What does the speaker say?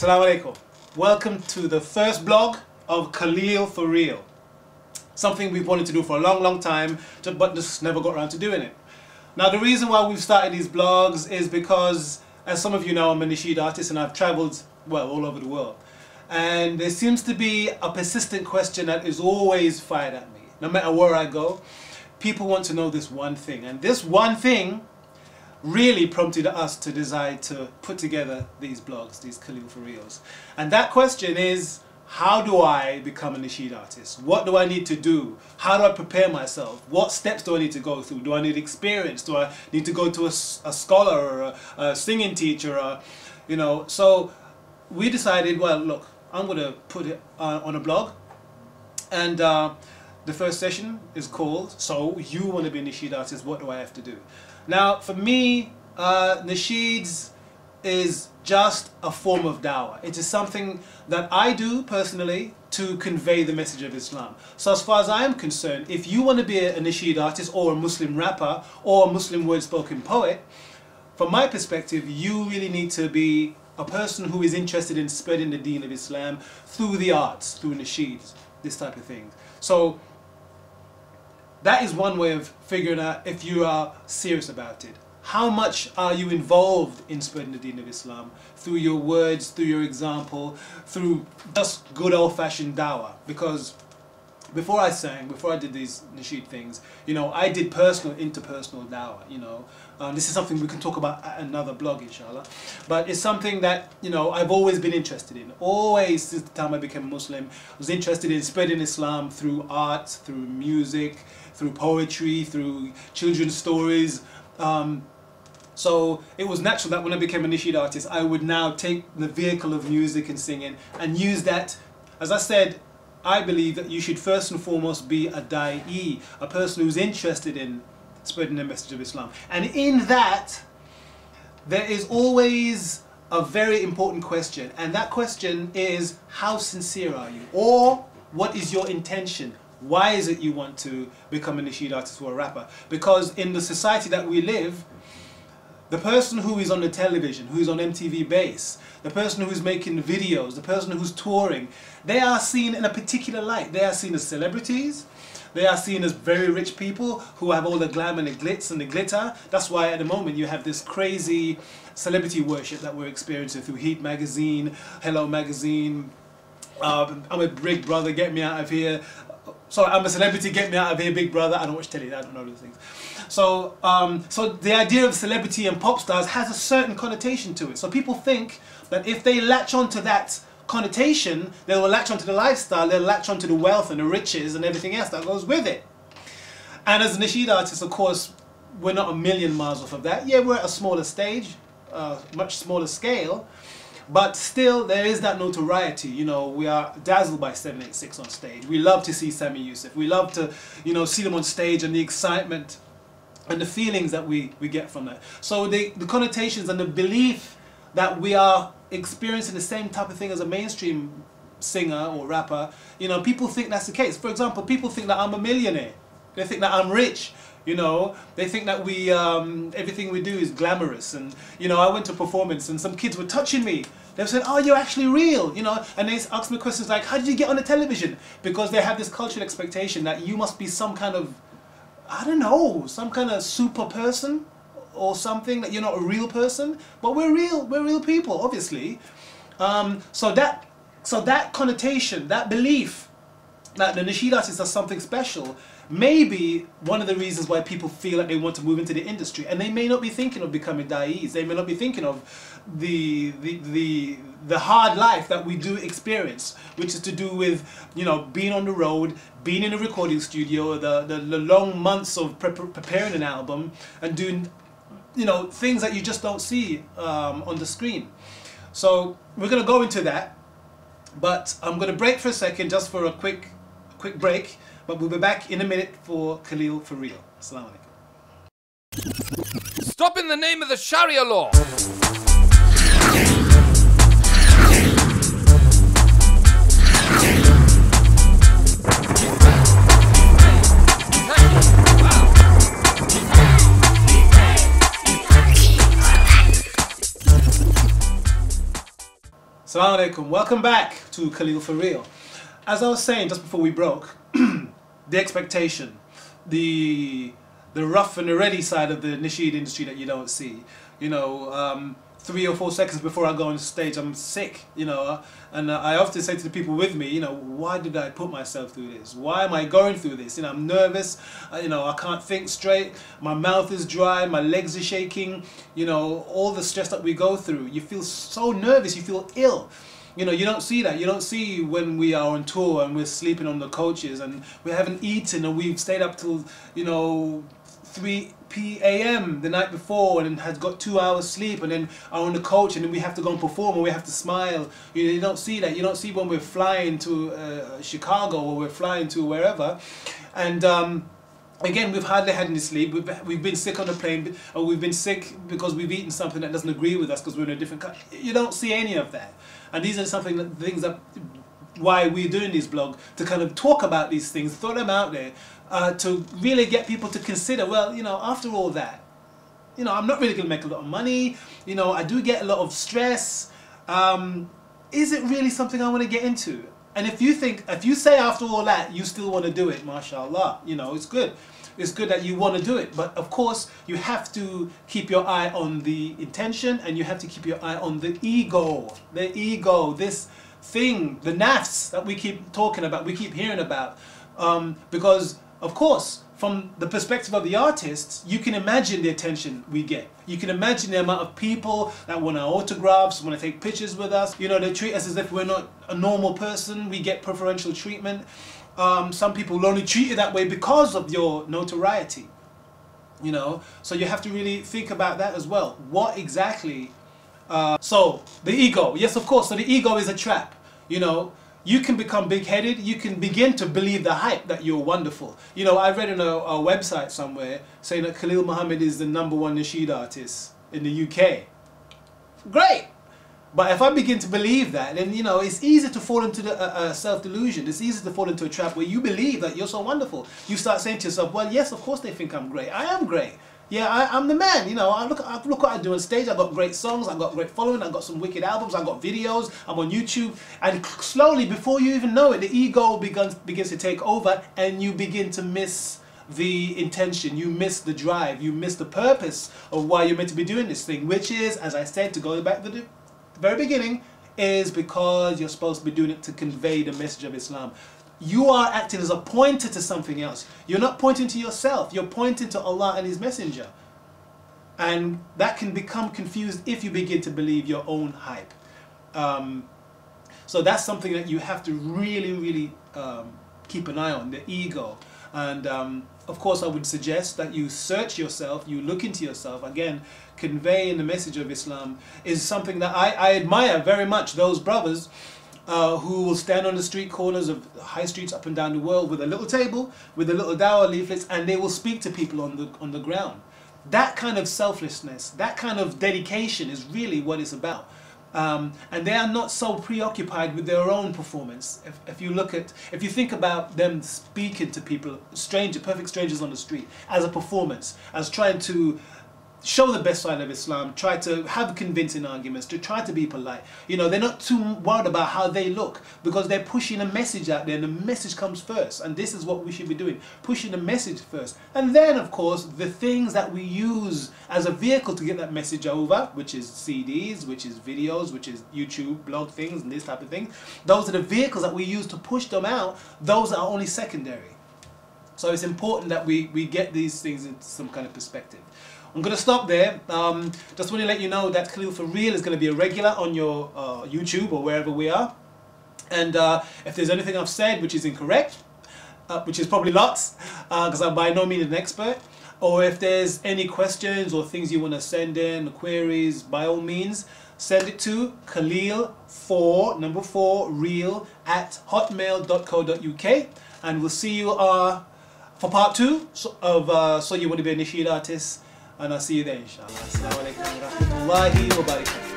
Assalamu alaikum. Welcome to the first blog of Khaleel for Real. Something we've wanted to do for a long time, but just never got around to doing it. Now the reason why we've started these blogs is because, as some of you know, I'm a nasheed artist and I've travelled, well, all over the world. And there seems to be a persistent question that is always fired at me. No matter where I go, people want to know this one thing. And this one thing really prompted us to decide to put together these blogs, these Khaleel for Reals. And that question is, how do I become a nasheed artist? What do I need to do? How do I prepare myself? What steps do I need to go through? Do I need experience? Do I need to go to a scholar or a singing teacher? You know, so we decided, well, look, I'm going to put it on a blog. And the first session is called, So You Want to Be a Nasheed Artist, What Do I Have to Do? Now, for me, nasheeds is just a form of dawah. It is something that I do personally to convey the message of Islam. So as far as I am concerned, if you want to be a nasheed artist or a Muslim rapper or a Muslim word-spoken poet, from my perspective, you really need to be a person who is interested in spreading the deen of Islam through the arts, through nasheeds, this type of thing. So that is one way of figuring out if you are serious about it. How much are you involved in spreading the deen of Islam through your words, through your example, through just good old-fashioned dawah? Because before I sang, before I did these nasheed things, you know, I did personal, interpersonal dawah, you know. This is something we can talk about at another blog, inshallah. But it's something that, you know, I've always been interested in. Always, since the time I became a Muslim, I was interested in spreading Islam through art, through music, through poetry, through children's stories. So it was natural that when I became a nasheed artist, I would now take the vehicle of music and singing and use that. As I said, I believe that you should first and foremost be a da'i, a person who's interested in spreading the message of Islam. And in that, there is always a very important question. And that question is, how sincere are you? Or what is your intention? Why is it you want to become a nasheed artist or a rapper? Because in the society that we live, the person who is on the television, who is on MTV Base, the person who's making videos, the person who's touring, they are seen in a particular light. They are seen as celebrities. They are seen as very rich people who have all the glam and the glitz and the glitter. That's why at the moment you have this crazy celebrity worship that we're experiencing through Heat magazine, Hello magazine, I'm a big brother, get me out of here. Sorry, I'm a celebrity, get me out of here, big brother. I don't watch telly, I don't know those things. So, so the idea of celebrity and pop stars has a certain connotation to it. So people think that if they latch onto that connotation, they will latch onto the lifestyle, they'll latch onto the wealth and the riches and everything else that goes with it. And as a nasheed artist, of course, we're not a million miles off of that. Yeah, we're at a smaller stage, much smaller scale. But still, there is that notoriety. You know, we are dazzled by 786 on stage. We love to see Sami Yusuf. We love to, you know, see them on stage and the excitement and the feelings that we get from that. So the connotations and the belief that we are experiencing the same type of thing as a mainstream singer or rapper, you know, people think that's the case. For example, people think that I'm a millionaire. They think that I'm rich. You know, they think that we, everything we do is glamorous. And, you know, I went to a performance and some kids were touching me. They said, oh, you're actually real, you know. And they asked me questions like, how did you get on the television? Because they have this cultural expectation that you must be some kind of, I don't know, some kind of super person or something, that you're not a real person. But we're real people, obviously. So that connotation, that belief that the nasheed artists are something special, may be one of the reasons why people feel like they want to move into the industry. And they may not be thinking of becoming da'is. They may not be thinking of the hard life that we do experience, which is to do with, you know, being on the road, being in a recording studio, the long months of preparing an album and doing, you know, things that you just don't see on the screen. So we're going to go into that, but I'm going to break for a second, just for a quick break. But we'll be back in a minute for Khaleel for Real. Assalamu alaikum. Stop in the name of the Sharia law! Assalamu alaikum. Welcome back to Khaleel for Real. As I was saying just before we broke, the expectation, the rough and the ready side of the nasheed industry that you don't see. You know, 3 or 4 seconds before I go on stage, I'm sick, you know, and I often say to the people with me, you know, why did I put myself through this? Why am I going through this? You know, I'm nervous, you know, I can't think straight, my mouth is dry, my legs are shaking, you know, all the stress that we go through. You feel so nervous, you feel ill. You know, you don't see that. You don't see when we are on tour and we're sleeping on the coaches and we haven't eaten and we've stayed up till, you know, 3 p.m. the night before and has got 2 hours sleep and then are on the coach and then we have to go and perform and we have to smile. You don't see that. You don't see when we're flying to Chicago or we're flying to wherever. And again, we've hardly had any sleep. We've been sick on the plane, or we've been sick because we've eaten something that doesn't agree with us because we're in a different country. You don't see any of that. And these are things that why we're doing this blog, to kind of talk about these things, throw them out there, to really get people to consider, well, you know, after all that, you know, I'm not really going to make a lot of money, you know, I do get a lot of stress, is it really something I want to get into? And if you say after all that you still want to do it, mashallah, you know, it's good. It's good that you want to do it, but of course you have to keep your eye on the intention and you have to keep your eye on the ego, this thing, the nafs that we keep talking about, we keep hearing about, because of course from the perspective of the artists, you can imagine the attention we get. You can imagine the amount of people that want our autographs, want to take pictures with us. You know, they treat us as if we're not a normal person. We get preferential treatment. Some people will only treat you that way because of your notoriety. You know, so you have to really think about that as well. What exactly? So the ego, yes, of course. So the ego is a trap. You know, you can become big-headed. You can begin to believe the hype that you're wonderful. You know, I read on a website somewhere saying that Khaleel Muhammad is the #1 nasheed artist in the UK. Great. But if I begin to believe that, then, you know, it's easy to fall into the self-delusion. It's easy to fall into a trap where you believe that you're so wonderful. You start saying to yourself, well, yes, of course they think I'm great. I am great. Yeah, I'm the man. You know, look what I do on stage. I've got great songs. I've got great following. I've got some wicked albums. I've got videos. I'm on YouTube. And slowly, before you even know it, the ego begins to take over and you begin to miss the intention, you miss the drive, you miss the purpose of why you're meant to be doing this thing, which is, as I said, to go back to the very beginning, is because you're supposed to be doing it to convey the message of Islam. You are acting as a pointer to something else. You're not pointing to yourself, you're pointing to Allah and His Messenger. And that can become confused if you begin to believe your own hype. So that's something that you have to really keep an eye on, the ego. And of course I would suggest that you search yourself, you look into yourself. Again, conveying the message of Islam is something that I admire very much. Those brothers who will stand on the street corners of high streets up and down the world with a little table, with a little dawah leaflets, and they will speak to people on the ground. That kind of selflessness, that kind of dedication is really what it's about. And they are not so preoccupied with their own performance. If you think about them speaking to people, perfect strangers on the street, as a performance, as trying to show the best side of Islam, try to have convincing arguments, to try to be polite. You know, they're not too worried about how they look because they're pushing a message out there and the message comes first. And this is what we should be doing, pushing the message first. And then, of course, the things that we use as a vehicle to get that message over, which is CDs, which is videos, which is YouTube, blog things and this type of thing. Those are the vehicles that we use to push them out. Those are only secondary. So it's important that we get these things into some kind of perspective. I'm going to stop there. Just want to let you know that Khaleel for Real is going to be a regular on your YouTube or wherever we are. And if there's anything I've said which is incorrect, which is probably lots, because I'm by no means an expert, or if there's any questions or things you want to send in, queries, by all means, send it to Khaleel4REAL @hotmail.co.uk, and we'll see you for part 2 of So You Want to Be a Nasheed Artist. And I'll see you there, inshallah. Assalamu alaikum wa rahmatullahi wa barakatuh.